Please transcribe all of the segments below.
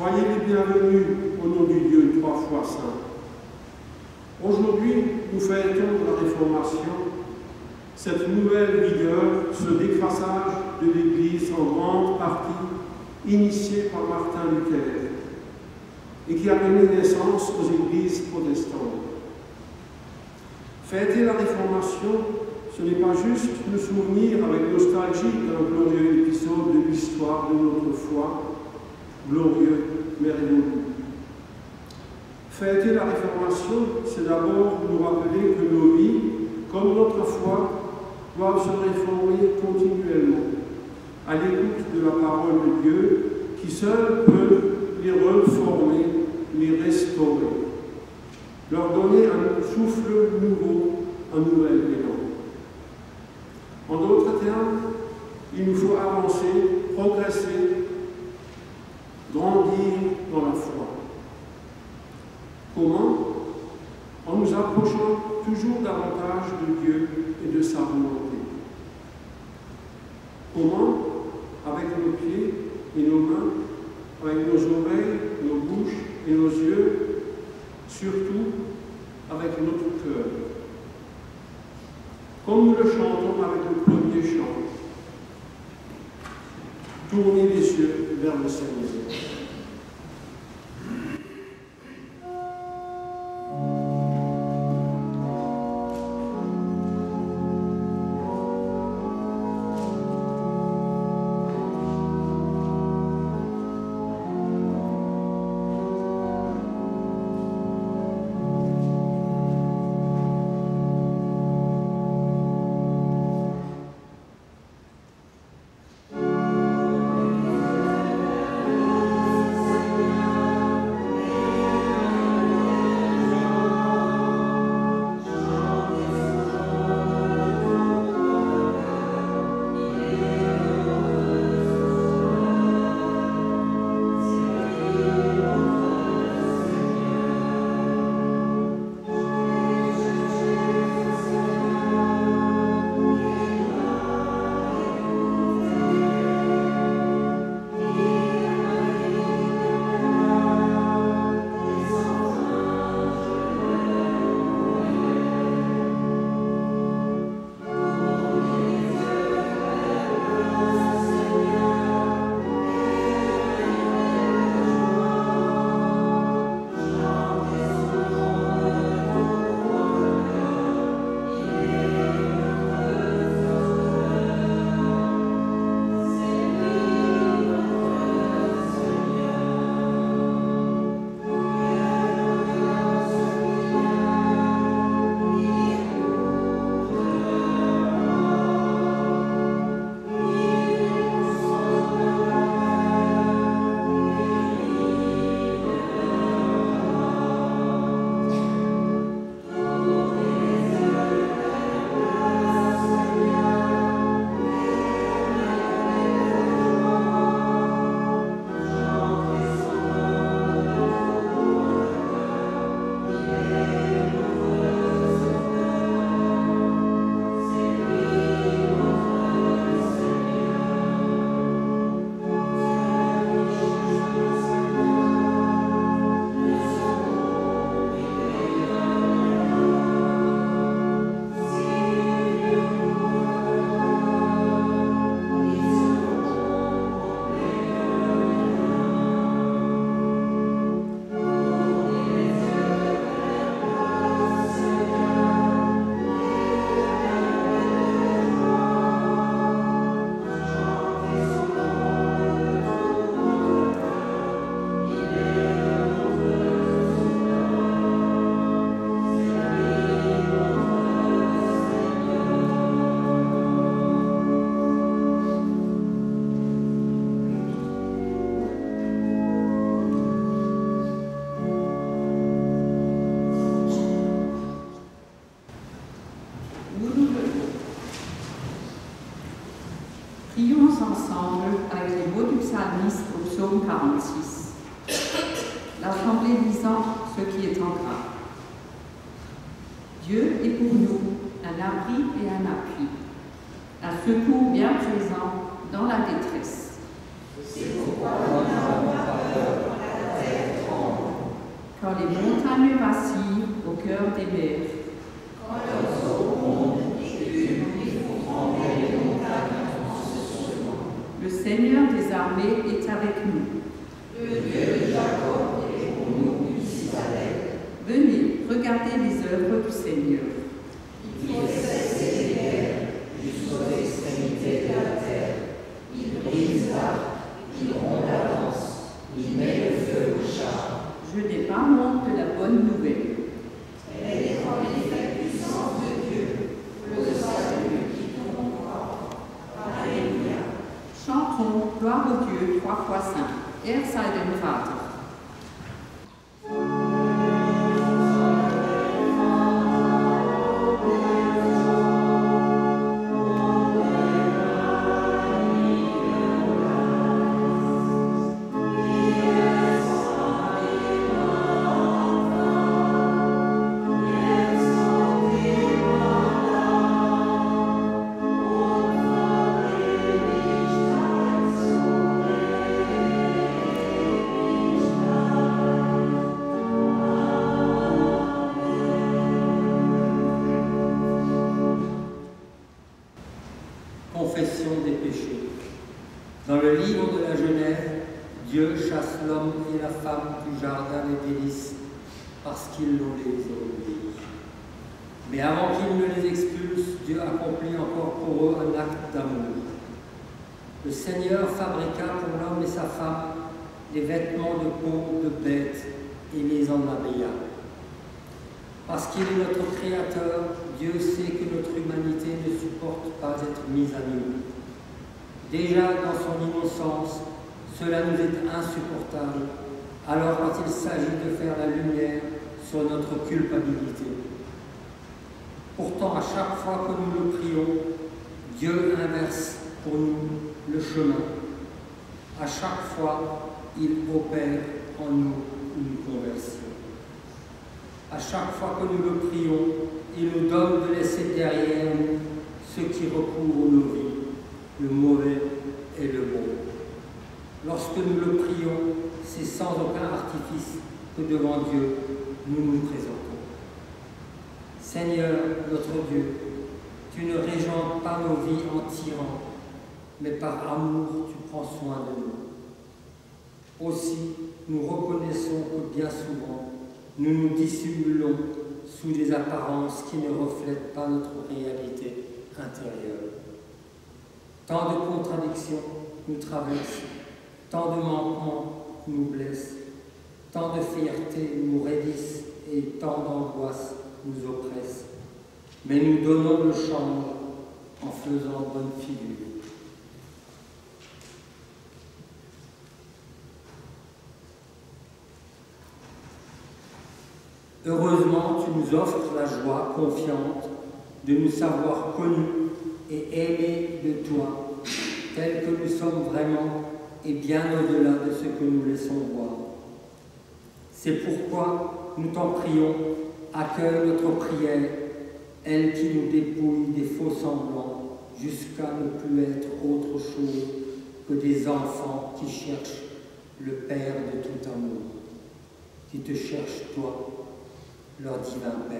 Soyez les bienvenus au nom du Dieu trois fois saint. Aujourd'hui, nous fêtons la Réformation, cette nouvelle vigueur, ce décrassage de l'Église en grande partie initié par Martin Luther et qui a donné naissance aux églises protestantes. Fêter la Réformation, ce n'est pas juste nous souvenir avec nostalgie d'un glorieux épisode de l'histoire de notre foi, glorieux mais révolu. Fêter la Réformation, c'est d'abord nous rappeler que nos vies, comme notre foi, doivent se réformer continuellement, à l'écoute de la parole de Dieu, qui seul peut les reformer, les restaurer, leur donner un souffle nouveau, un nouvel élan. En d'autres termes, il nous faut avancer, progresser, grandir dans la foi. Comment? En nous approchant toujours davantage de Dieu et de sa volonté. Comment? Avec nos pieds et nos mains, avec nos oreilles, nos bouches et nos yeux, surtout avec notre cœur. Comme nous le chantons avec le premier chant. Tournez les yeux vers le Seigneur. Prions ensemble avec les mots du psalmiste au psaume 46. L'assemblée disant ce qui est en grave. Dieu est pour nous un abri et un appui, un secours bien présent dans la détresse. C'est pourquoi nous n'avons pas peur. quand les montagnes vacillent au cœur des mers. Quand leurs eaux montent et ils font trembler les montagnes en ce chemin. Le Seigneur des armées est avec nous. Le Dieu de Jacob est pour nous une citadelle. Venez, regardez les œuvres du Seigneur. Il fait cesser les guerres jusqu'aux extrémités de la terre. Il brise l'arc, il rompt la lance, il met le feu au char. Je n'ai pas honte de la bonne nouvelle. Elle est en effet puissance de Dieu, le salut qui tombe croit. Alléluia. Chantons gloire au Dieu 3 fois saint. Er sei dem Vater. Confession des péchés. Dans le livre de la Genèse, Dieu chasse l'homme et la femme du jardin des délices parce qu'ils l'ont désobéi. Mais avant qu'il ne les expulse, Dieu accomplit encore pour eux un acte d'amour. Le Seigneur fabriqua pour l'homme et sa femme des vêtements de peau de bête et les en habilla. Parce qu'il est notre Créateur, Dieu sait que notre humanité ne supporte pas d'être mise à nu. Déjà dans son innocence, cela nous est insupportable, alors quand il s'agit de faire la lumière sur notre culpabilité. Pourtant, à chaque fois que nous le prions, Dieu inverse pour nous le chemin. À chaque fois, il opère en nous une conversion. À chaque fois que nous le prions, il nous donne de laisser derrière nous ce qui recouvre nos vies, le mauvais et le bon. Lorsque nous le prions, c'est sans aucun artifice que devant Dieu, nous nous présentons. Seigneur, notre Dieu, tu ne régentes pas nos vies en tyran, mais par amour, tu prends soin de nous. Aussi, nous reconnaissons que bien souvent, nous nous dissimulons sous des apparences qui ne reflètent pas notre réalité intérieure. Tant de contradictions nous traversent, tant de manquements nous blessent, tant de fierté nous raidissent et tant d'angoisse nous oppressent. Mais nous donnons le change en faisant bonne figure. Heureusement, tu nous offres la joie confiante de nous savoir connus et aimés de toi, tels que nous sommes vraiment et bien au-delà de ce que nous laissons voir. C'est pourquoi nous t'en prions, accueille notre prière, elle qui nous dépouille des faux semblants, jusqu'à ne plus être autre chose que des enfants qui cherchent le Père de tout amour, qui te cherchent toi, leur divin Père.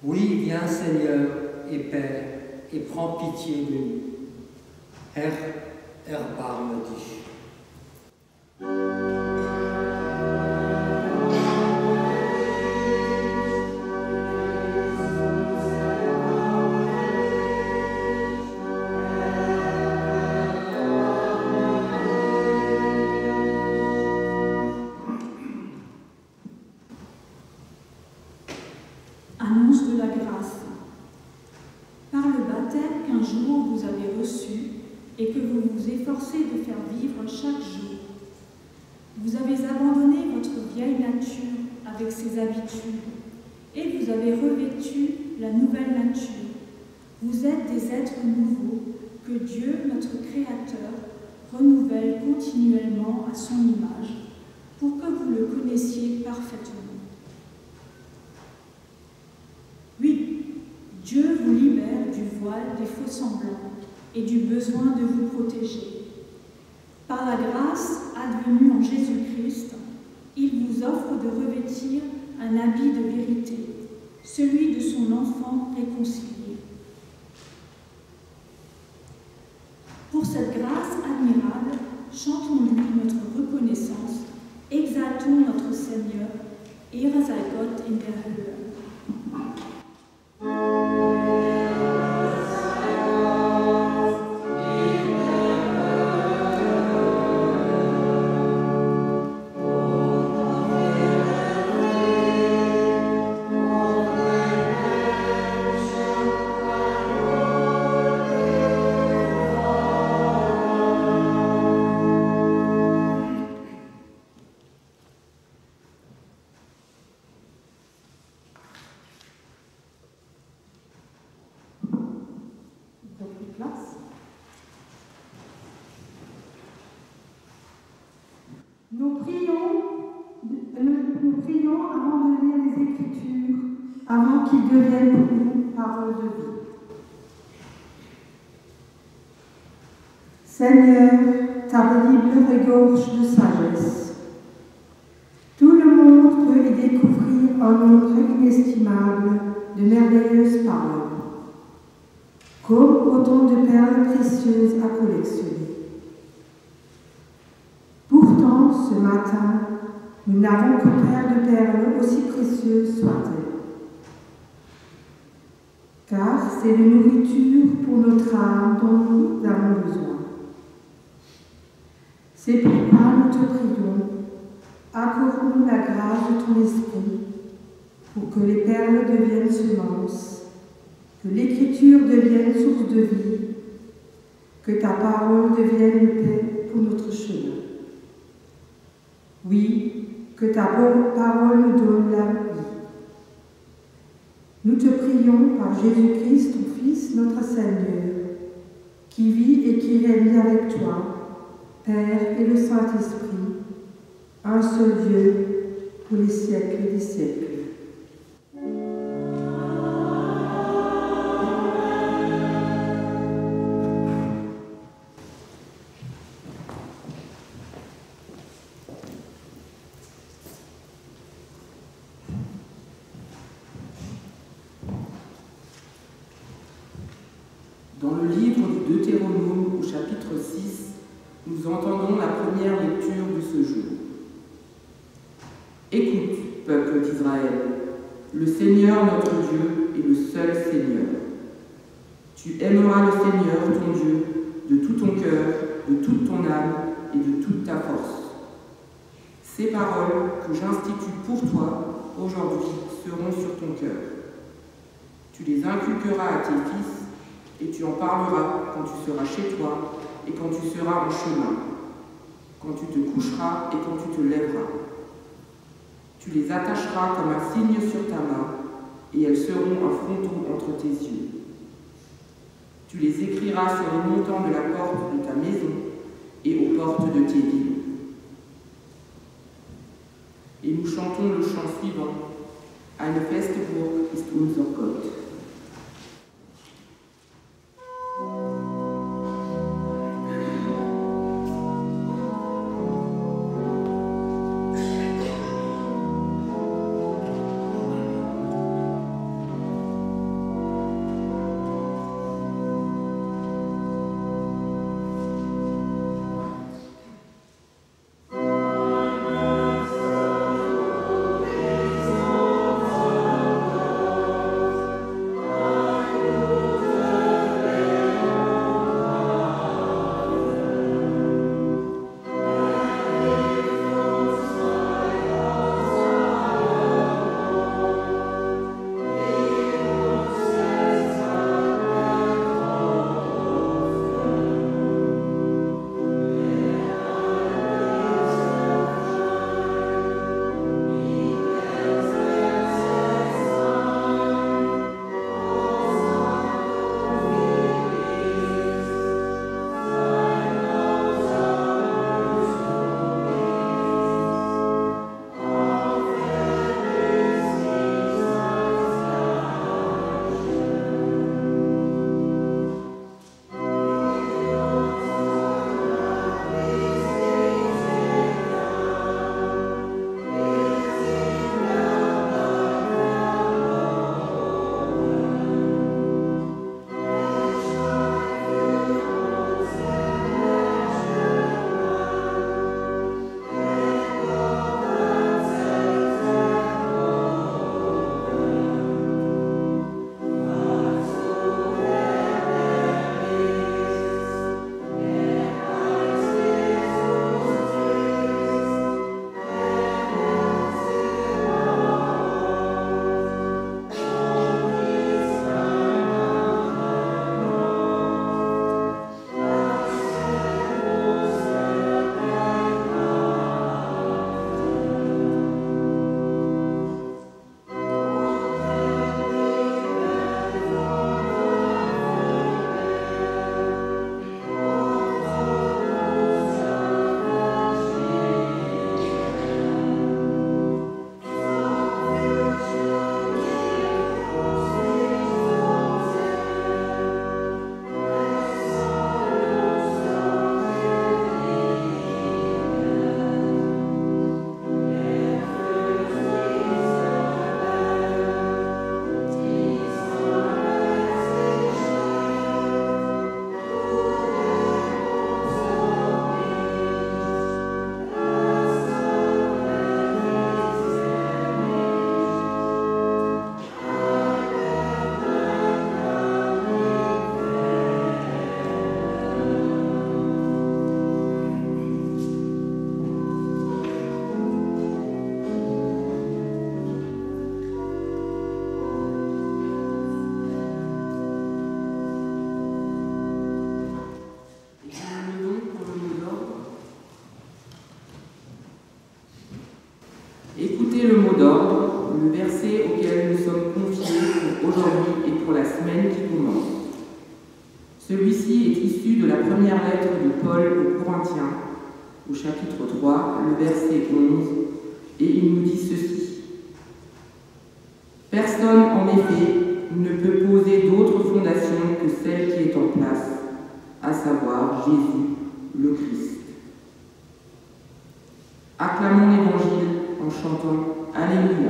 Oui, viens Seigneur et Père, et prends pitié de nous. Erbarme dich. Annonce de la grâce. Par le baptême qu'un jour vous avez reçu et que vous vous efforcez de faire vivre chaque jour, vous avez abandonné votre vieille nature avec ses habitudes et vous avez revêtu la nouvelle nature. Vous êtes des êtres nouveaux que Dieu, notre Créateur, renouvelle continuellement à son image pour que vous le connaissiez parfaitement. Oui, Dieu vous libère du voile des faux semblants et du besoin de vous protéger. Par la grâce advenue en Jésus-Christ, nous offre de revêtir un habit de vérité, celui de son enfant réconcilié. Pour cette grâce admirable, chantons-lui notre reconnaissance, exaltons notre Seigneur, Ehre sei Gott in der Höhe. Nous prions avant de lire les Écritures, avant qu'ils deviennent pour nous paroles de vie. Seigneur, ta Bible regorge de sagesse. Tout le monde peut y découvrir un nombre inestimable de merveilleuses paroles, comme autant de perles précieuses à collectionner. Pourtant, ce matin, nous n'avons que paire de perles aussi précieuses soient-elles. Car c'est de nourriture pour notre âme dont nous avons besoin. C'est pourquoi nous te prions, accorde-nous la grâce de ton esprit, pour que les perles deviennent semences, que l'écriture devienne source de vie, que ta parole devienne une paix pour notre chemin. Oui, que ta parole nous donne la vie. Nous te prions par Jésus-Christ, ton Fils, notre Seigneur, qui vit et qui règne avec toi, Père et le Saint-Esprit, un seul Dieu, pour les siècles des siècles. Dans le livre du Deutéronome, au chapitre 6, nous entendons la première lecture de ce jour. Écoute, peuple d'Israël, le Seigneur notre Dieu est le seul Seigneur. Tu aimeras le Seigneur ton Dieu de tout ton cœur, de toute ton âme et de toute ta force. Ces paroles que j'institue pour toi aujourd'hui seront sur ton cœur. Tu les inculqueras à tes fils et tu en parleras quand tu seras chez toi et quand tu seras en chemin, quand tu te coucheras et quand tu te lèveras. Tu les attacheras comme un signe sur ta main et elles seront un fronton entre tes yeux. Tu les écriras sur les montants de la porte de ta maison et aux portes de tes villes. Et nous chantons le chant suivant. Eine feste Burg ist unser Gott. Écoutez le mot d'ordre, le verset auquel nous sommes confiés pour aujourd'hui et pour la semaine qui commence. Celui-ci est issu de la première lettre de Paul aux Corinthiens, au chapitre 3, le verset 11, et il nous dit ceci. « Personne, en effet, ne peut poser d'autre fondation que celle qui est en place, à savoir Jésus, le Christ. » Acclamons l'Évangile en chantant « Alléluia ».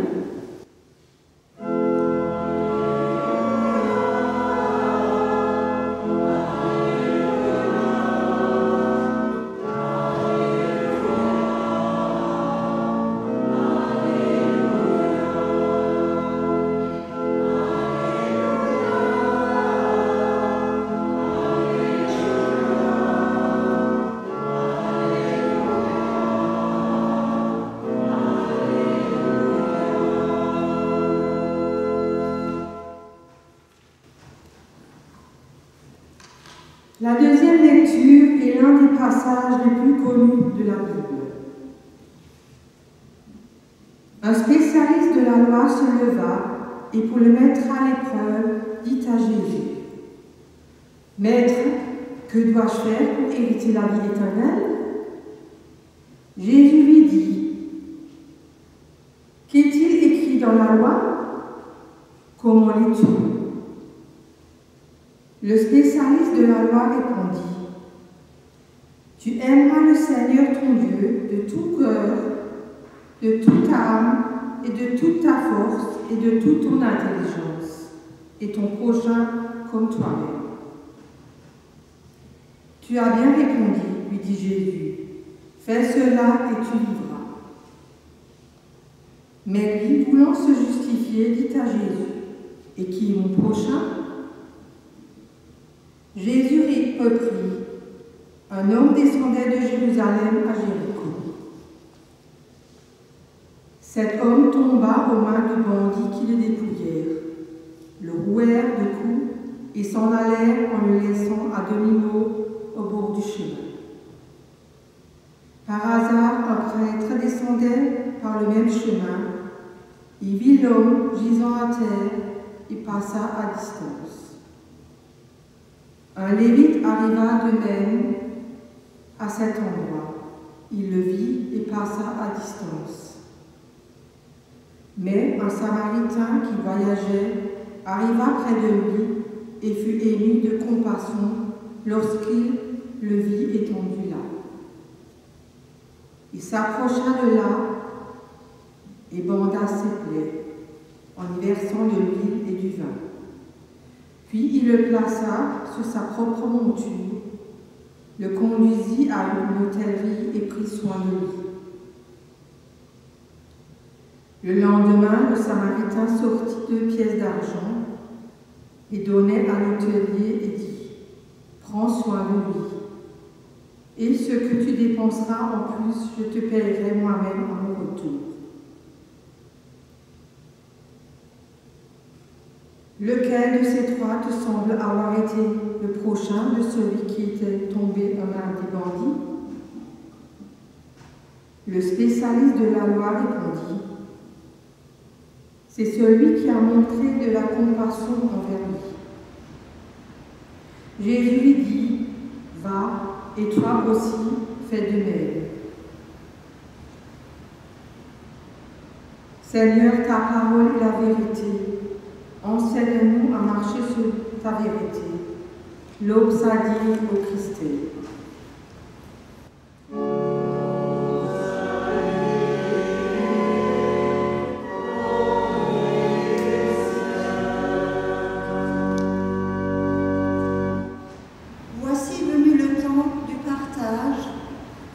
La deuxième lecture est l'un des passages les plus connus de la Bible. Un spécialiste de la loi se leva et pour le mettre à l'épreuve, dit à Jésus, « Maître, que dois-je faire pour hériter la vie éternelle ?» Jésus lui dit, « Qu'est-il écrit dans la loi? Comment lis-tu » Le spécialiste de la loi répondit, « Tu aimeras le Seigneur ton Dieu de tout cœur, de toute âme et de toute ta force et de toute ton intelligence, et ton prochain comme toi-même. » « Tu as bien répondu, lui dit Jésus, « fais cela et tu vivras. » Mais lui, voulant se justifier, dit à Jésus, « Et qui est mon prochain ?» Jésus reprit, « Un homme descendait de Jérusalem à Jéricho. Cet homme tomba aux mains de bandits qui le dépouillèrent, le rouèrent de coups et s'en allèrent en le laissant à demi-mort au bord du chemin. Par hasard, un prêtre descendait par le même chemin. Il vit l'homme gisant à terre et passa à distance. Un lévite arriva de même à cet endroit. Il le vit et passa à distance. Mais un Samaritain qui voyageait arriva près de lui et fut ému de compassion lorsqu'il le vit étendu là. Il s'approcha de là et banda ses plaies en y versant de l'huile et du vin. Puis il le plaça sur sa propre monture, le conduisit à une hôtellerie et prit soin de lui. Le lendemain, le Samaritain sortit 2 pièces d'argent et donnait à l'hôtelier et dit, « Prends soin de lui. Et ce que tu dépenseras en plus, je te paierai moi-même à mon retour. » Lequel de ces 3 te semble avoir été le prochain de celui qui était tombé aux mains des bandits? Le spécialiste de la loi répondit, « C'est celui qui a montré de la compassion envers lui. » Jésus lui dit, « Va, et toi aussi, fais de même. » Seigneur, ta parole est la vérité. Enseigne-nous à marcher sur ta vérité. L'aube s'adire au Christ. Voici venu le temps du partage,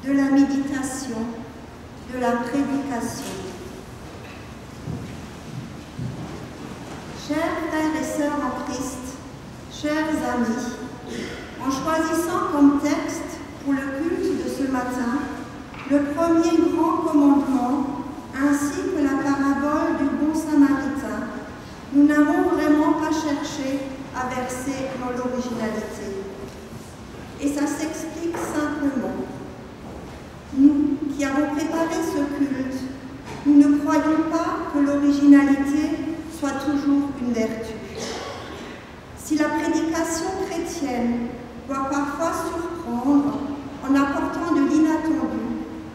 de la méditation, de la prédication. Chers frères et sœurs en Christ, chers amis, en choisissant comme texte pour le culte de ce matin le premier grand commandement ainsi que la parabole du bon samaritain, nous n'avons vraiment pas cherché à verser dans l'originalité. Et ça s'explique simplement. Nous qui avons préparé ce culte, nous ne croyons pas que l'originalité soit toujours une vertu. Si la prédication chrétienne doit parfois surprendre en apportant de l'inattendu,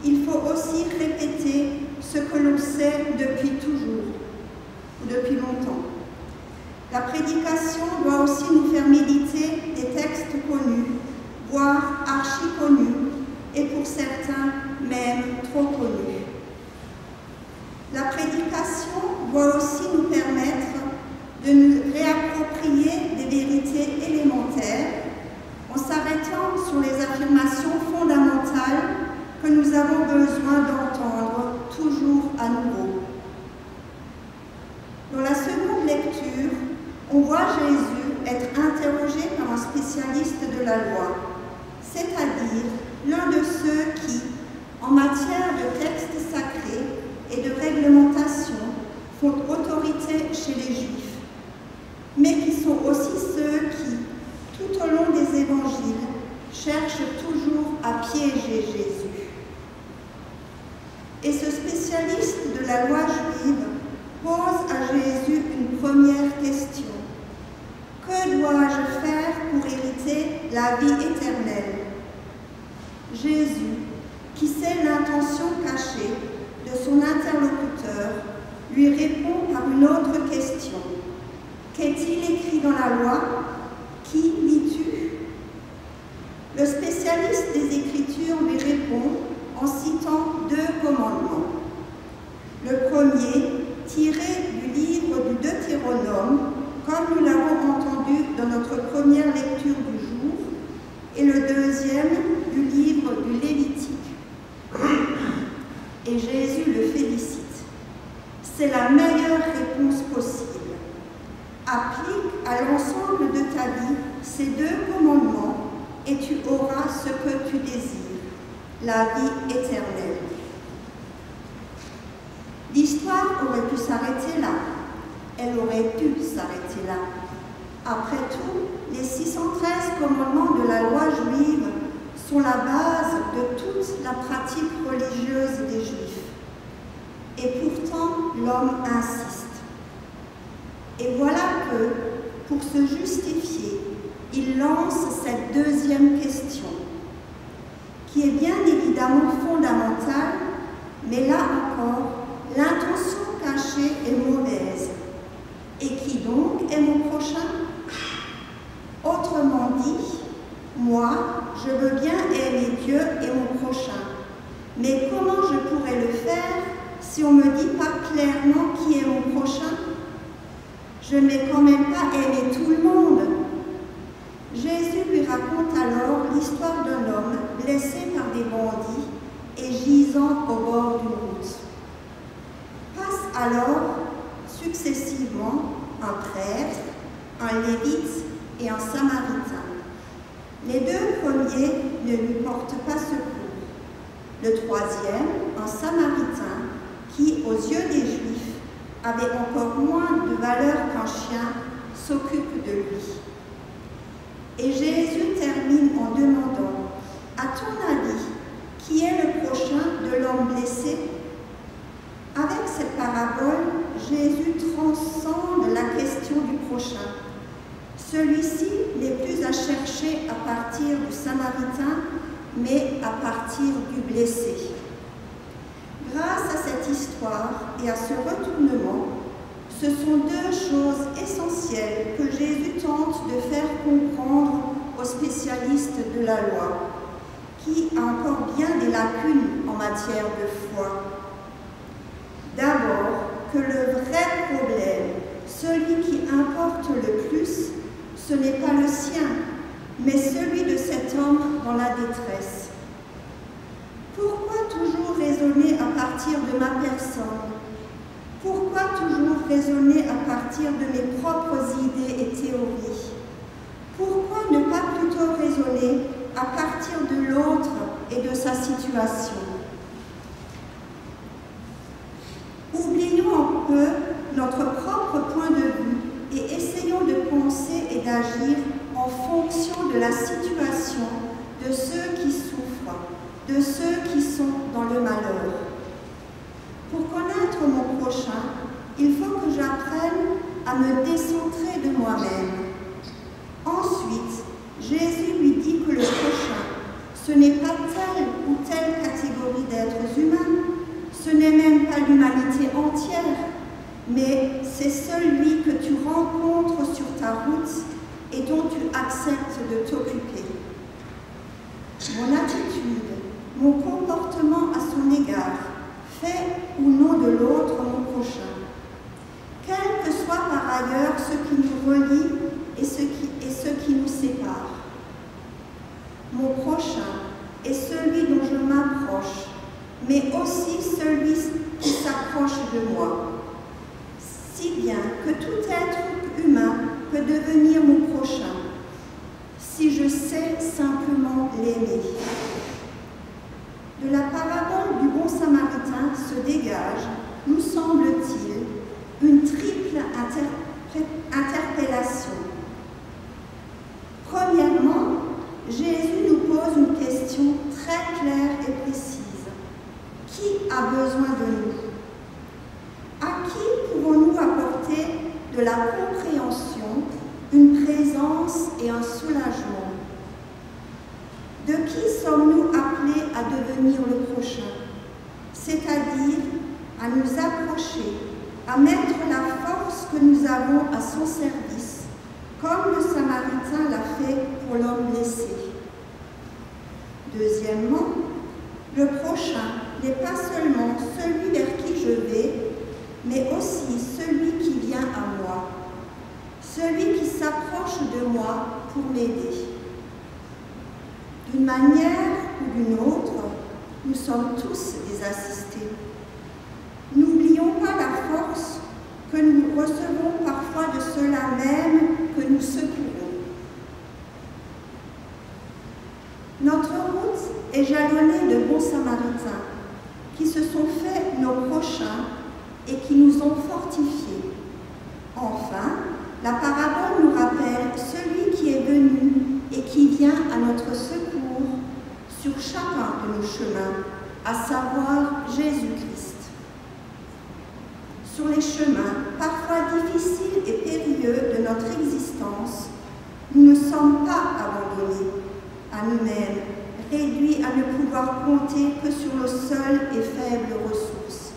il faut aussi répéter ce que l'on sait depuis toujours, ou depuis longtemps. La prédication doit aussi nous faire méditer des textes connus, voire archi-connus, et pour certains même trop connus. La prédication doit aussi nous permettre de nous réapproprier des vérités élémentaires en s'arrêtant sur les affirmations fondamentales que nous avons besoin d'entendre toujours à nouveau. Dans la seconde lecture, on voit Jésus être interrogé par un spécialiste de la loi, c'est-à-dire l'un de ceux qui, en matière de textes sacrés et de réglementation, font autorité chez les Juifs, mais qui sont aussi ceux qui, tout au long des évangiles, cherchent toujours à piéger Jésus. Et ce spécialiste de la loi juive pose à Jésus une première question. Que dois-je faire pour hériter la vie éternelle? Jésus, qui sait l'intention cachée de son interlocuteur, lui répond par une autre question. Qu'est-il écrit dans la loi? Qui lis-tu? Le spécialiste des Écritures lui répond en citant deux commandements. Le premier, tiré du livre du Deutéronome, comme nous l'avons entendu dans notre première lecture du jour, et le deuxième du livre du Lévitique. Et Jésus le félicite. C'est la meilleure réponse possible. Applique à l'ensemble de ta vie ces deux commandements et tu auras ce que tu désires, la vie éternelle. L'histoire aurait pu s'arrêter là. Elle aurait dû s'arrêter là. Après tout, les 613 commandements de la loi juive sont la base de toute la pratique religieuse des Juifs. Et pourtant, l'homme insiste. Et voilà que, pour se justifier, il lance cette deuxième question, qui est bien évidemment fondamentale, mais là encore, l'intention cachée est mauvaise. Et qui donc est mon prochain? Autrement dit, moi, je veux bien aimer Dieu et mon prochain. Mais comment je pourrais le faire si on ne me dit pas clairement qui est mon prochain? Je ne vais quand même pas aimer tout le monde. Jésus lui raconte alors l'histoire d'un homme blessé par des bandits et gisant au bord d'une route. Passe alors successivement un prêtre, un lévite et un samaritain. Les deux premiers ne lui portent pas secours. Le troisième, un samaritain, qui, aux yeux des Juifs, avait encore moins de valeur qu'un chien, s'occupe de lui. Et Jésus termine en demandant, à ton avis, qui est le prochain de l'homme blessé? Avec cette parabole, Jésus transcende la question du prochain. Celui-ci n'est plus à chercher à partir du samaritain, mais à partir du blessé. Grâce à cette histoire et à ce retournement, ce sont deux choses essentielles que Jésus tente de faire comprendre aux spécialistes de la loi, qui a encore bien des lacunes en matière de foi. D'abord, que le vrai problème, celui qui importe le plus, ce n'est pas le sien, mais celui de cet homme dans la détresse. Pourquoi toujours raisonner à partir de ma personne? Pourquoi toujours raisonner à partir de mes propres idées et théories? Pourquoi ne pas plutôt raisonner à partir de l'autre et de sa situation? Oublions un peu notre propre point de vue et essayons de penser et d'agir en fonction de la situation de ceux qui souffrent, de ceux qui sont dans le malheur. Pour connaître mon il faut que j'apprenne à me décentrer de moi-même. Ensuite, Jésus lui dit que le prochain, ce n'est pas telle ou telle catégorie d'êtres humains, ce n'est même pas l'humanité entière, mais c'est celui que tu rencontres sur ta route et dont tu acceptes de t'occuper. Mon attitude, mon comportement à son égard, fait ou non de l'autre mon prochain. Quel que soit par ailleurs ce qui nous relie et ce qui nous sépare. Mon prochain est celui dont je m'approche, mais aussi celui qui s'approche de moi. Si bien que tout être humain peut devenir mon prochain, si je sais simplement l'aimer. De la parabole du bon samaritain se dégage, nous semble-t-il, une triple interpellation. Premièrement, Jésus nous pose une question très claire et précise. Qui a besoin de nous? À qui pouvons-nous apporter de la compréhension, une présence et un soulagement? De qui sommes-nous appelés à devenir le prochain? C'est-à-dire à nous approcher, à mettre la force que nous avons à son service, comme le Samaritain l'a fait pour l'homme blessé. Deuxièmement, le prochain n'est pas seulement celui vers qui je vais, mais aussi celui qui vient à moi, celui qui s'approche de moi pour m'aider. D'une manière ou d'une autre, nous sommes tous des assistés. N'oublions pas la force que nous recevons parfois de ceux-là même que nous secourons. Notre route est jalonnée de bons samaritains qui se sont faits nos prochains et qui nous ont fortifiés. Enfin, la parabole nous rappelle celui qui est venu et qui vient à notre secours sur chacun de nos chemins, à savoir Jésus-Christ. Sur les chemins parfois difficiles et périlleux de notre existence, nous ne sommes pas abandonnés à nous-mêmes, réduits à ne pouvoir compter que sur nos seules et faibles ressources.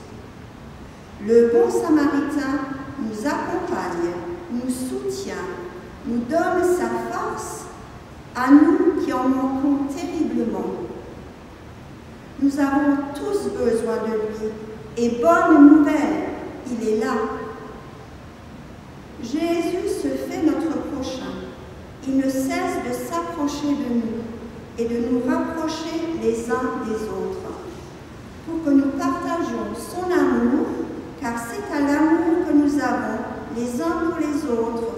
Le bon samaritain nous accompagne, nous soutient, nous donne sa force, à nous qui en manquons terriblement. Nous avons tous besoin de lui, et bonne nouvelle, il est là. Jésus se fait notre prochain. Il ne cesse de s'approcher de nous et de nous rapprocher les uns des autres, pour que nous partagions son amour, car c'est à l'amour que nous avons les uns pour les autres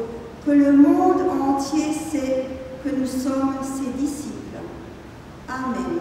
que le monde entier sait que nous sommes ses disciples. Amen.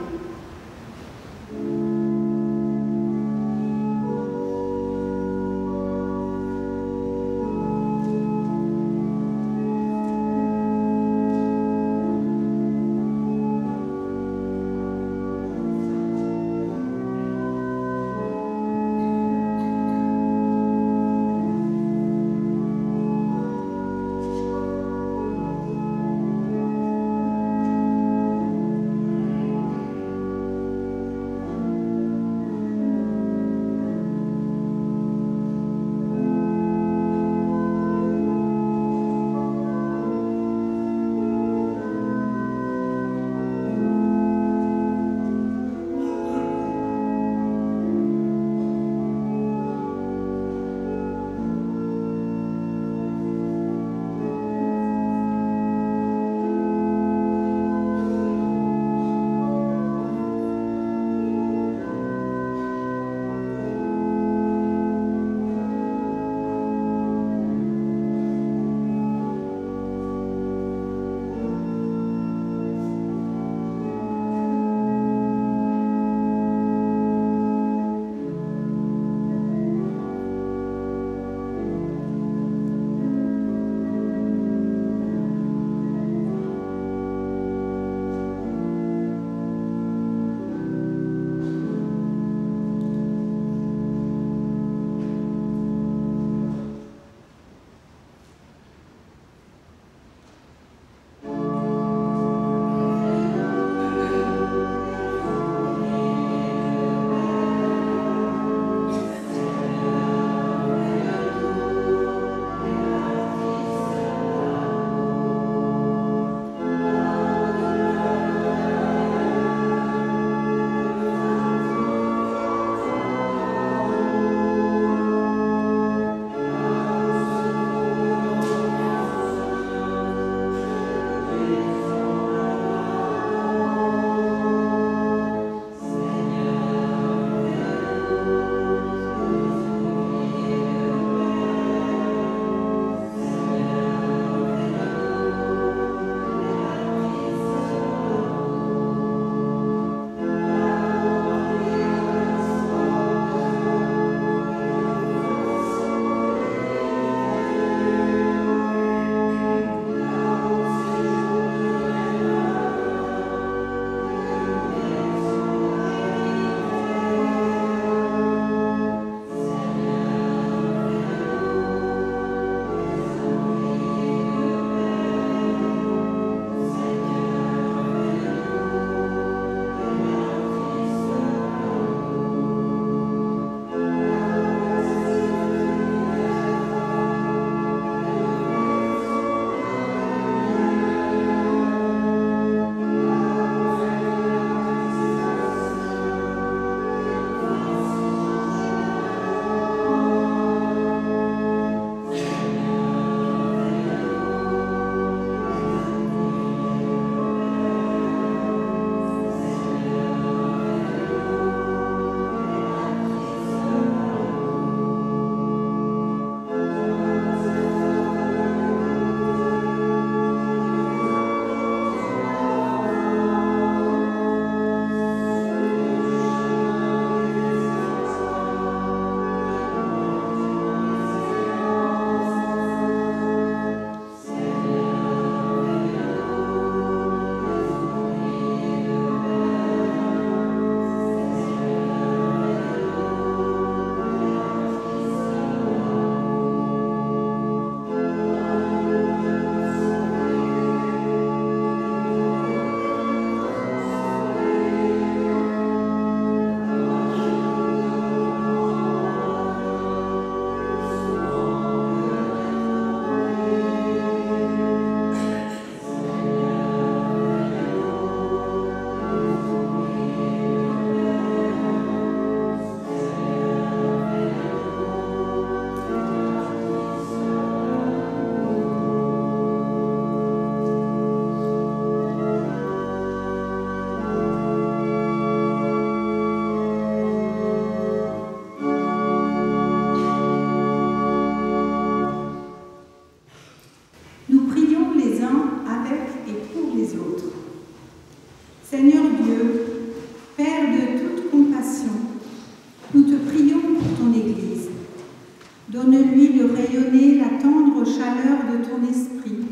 Donne-lui de rayonner la tendre chaleur de ton esprit,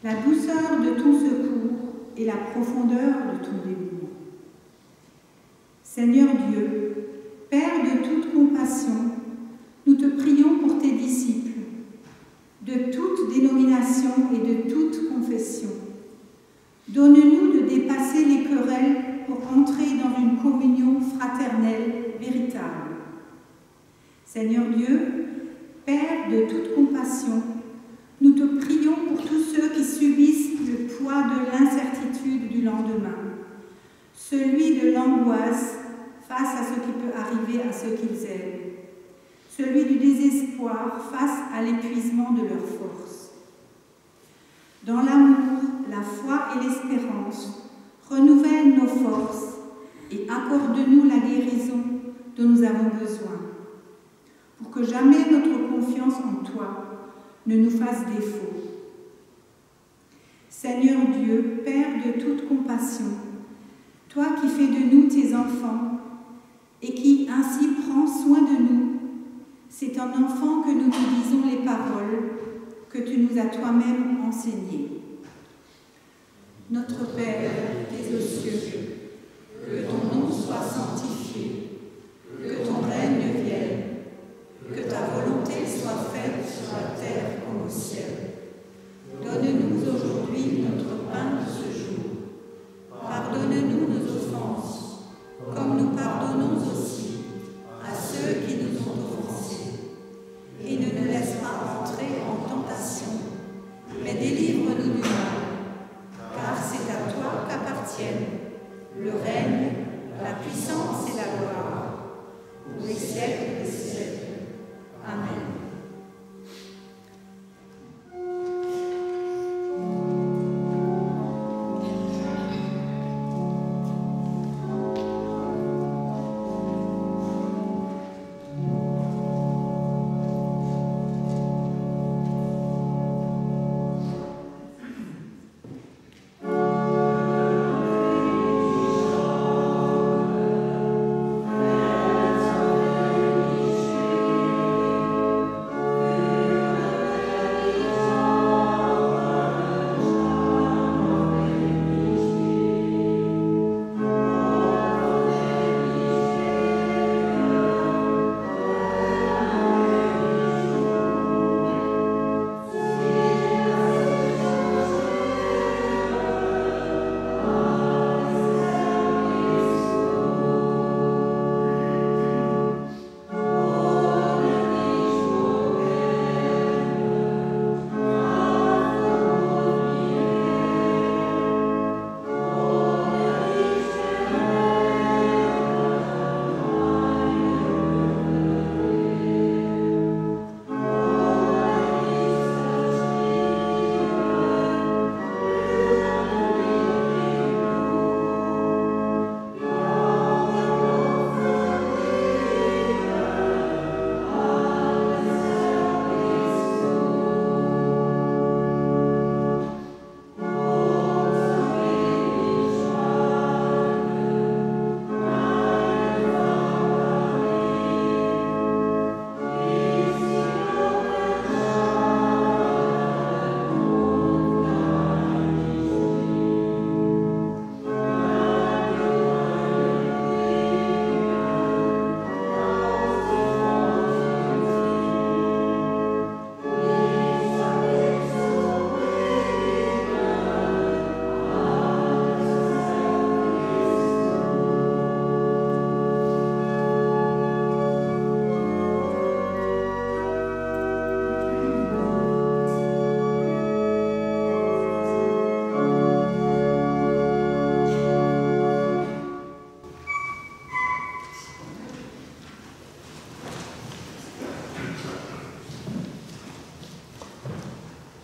la douceur de ton secours et la profondeur de ton dévouement. Seigneur Dieu, Père de toute compassion, nous te prions pour tes disciples, de toute dénomination et de toute confession. Donne-nous de dépasser les querelles pour entrer dans une communion fraternelle véritable. Seigneur Dieu, Père de toute compassion, nous te prions pour tous ceux qui subissent le poids de l'incertitude du lendemain, celui de l'angoisse face à ce qui peut arriver à ceux qu'ils aiment, celui du désespoir face à l'épuisement de leurs forces. Dans l'amour, la foi et l'espérance, renouvelle nos forces et accorde-nous la guérison dont nous avons besoin, pour que jamais notre confiance en toi ne nous fasse défaut. Seigneur Dieu, Père de toute compassion, toi qui fais de nous tes enfants et qui ainsi prends soin de nous, c'est en enfant que nous nous disons les paroles que tu nous as toi-même enseignées. Notre Père qui es aux cieux, que ton nom soit sanctifié, que ton règne vienne, que ta volonté soit faite sur la terre comme au ciel. Donne-nous aujourd'hui notre pain de ce jour. Pardonne-nous nos offenses, comme nous pardonnons aussi à ceux qui nous ont offensés. Et ne nous laisse pas entrer en tentation, mais délivre-nous du mal. Car c'est à toi qu'appartiennent le règne, la puissance et la gloire, pour les siècles des siècles. Amen.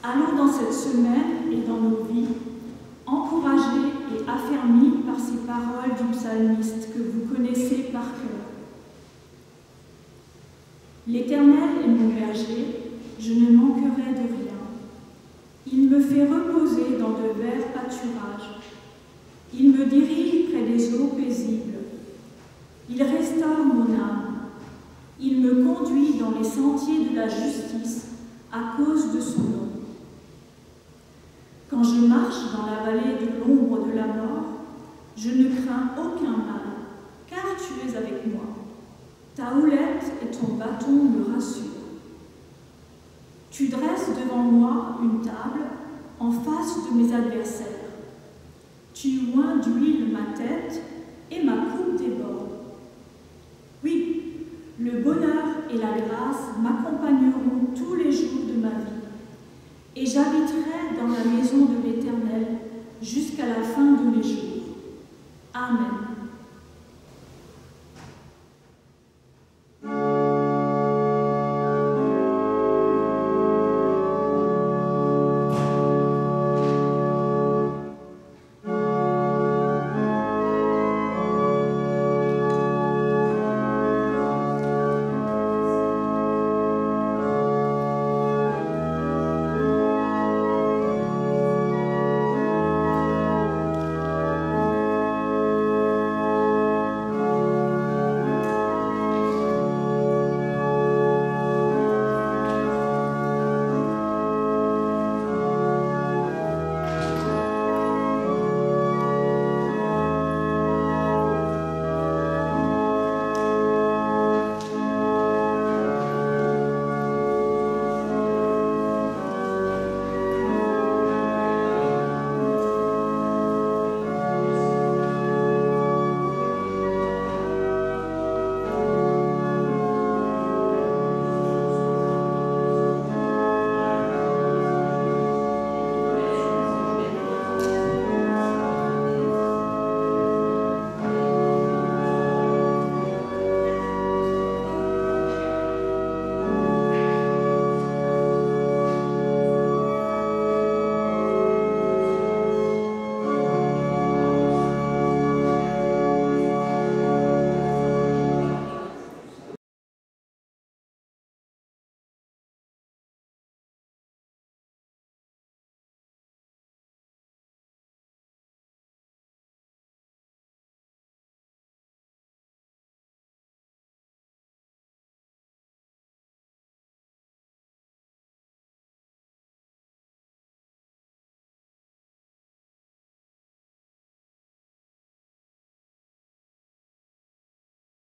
Allons dans cette semaine et dans nos vies, encouragés et affermis par ces paroles du psalmiste que vous connaissez par cœur. L'Éternel est mon berger, je ne manquerai de rien. Il me fait reposer dans de verts pâturages. Il me dirige près des eaux paisibles. Il restaure mon âme. Il me conduit dans les les sentiers de la justice à cause de son nom. Quand je marche dans la vallée de l'ombre de la mort, je ne crains aucun mal, car tu es avec moi. Ta houlette et ton bâton me rassurent. Tu dresses devant moi une table en face de mes adversaires. Tu oins d'huile ma tête et ma coupe déborde. Oui, le bonheur et la grâce m'accompagnent